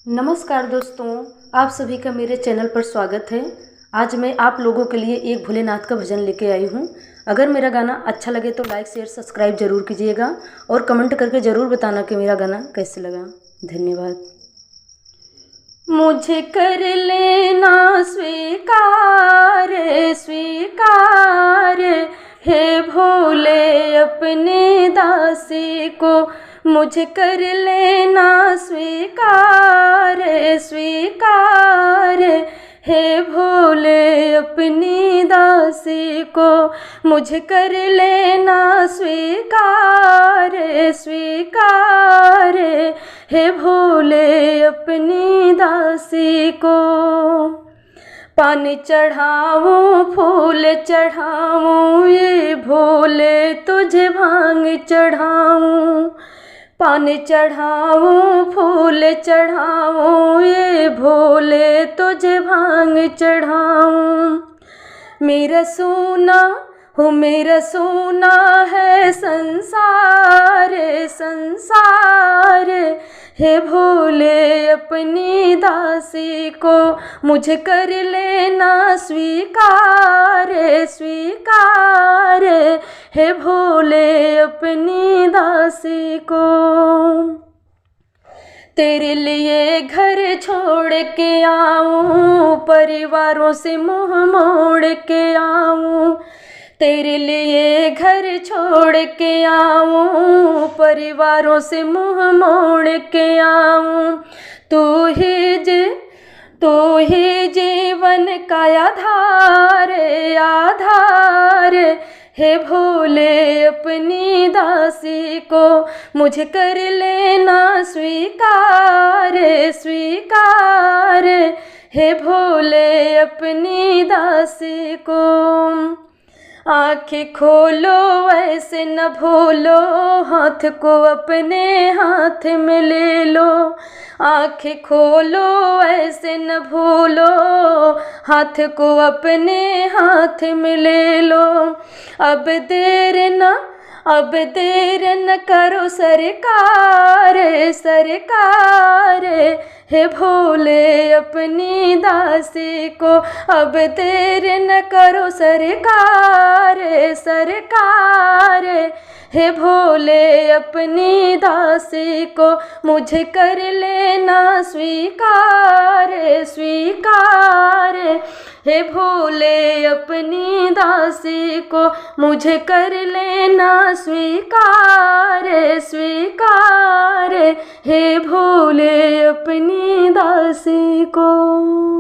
नमस्कार दोस्तों, आप सभी का मेरे चैनल पर स्वागत है। आज मैं आप लोगों के लिए एक भोलेनाथ का भजन लेके आई हूँ। अगर मेरा गाना अच्छा लगे तो लाइक शेयर सब्सक्राइब जरूर कीजिएगा और कमेंट करके ज़रूर बताना कि मेरा गाना कैसे लगा। धन्यवाद। मुझे कर लेना स्वीकार स्वीकार, हे भोले अपने दासी को मुझे कर लेना स्वीकार स्वीकार, हे भोले अपनी दासी को मुझे कर लेना स्वीकार स्वीकार, हे भोले अपनी दासी को। पानी चढ़ाऊं फूल चढ़ाऊं, ये भोले तुझे भांग चढ़ाऊं। पानी चढ़ाऊं फूल चढ़ाऊं, ये भोले तुझे भांग चढ़ाऊं। मेरा सोना हो मेरा सोना है संसार संसार, हे भोले अपनी दासी को मुझे कर लेना स्वीकार स्वीकार, हे भोले अपनी दासी को। तेरे लिए घर छोड़ के आऊं, परिवारों से मुंह मोड़ के आऊं। तेरे लिए घर छोड़ के आऊं, परिवारों से मुंह मोड़ के आऊं। तू ही जीवन का आधार आधार, हे भोले अपनी दासी को मुझे कर लेना स्वीकार स्वीकार, हे भोले अपनी दासी को। आँखें खोलो ऐसे न भूलो, हाथ को अपने हाथ में ले लो। आँखें खोलो ऐसे न भूलो, हाथ को अपने हाथ में ले लो। अब देर न करो सरकार सरकार, हे भोले अपनी दासी को अब देर न करो सरकार सरकार, हे भोले अपनी दासी को मुझे कर लेना स्वीकार स्वीकार, हे भोले अपनी दासी को मुझे कर लेना स्वीकार स्वीकार, हे भोले अपनी दासी को।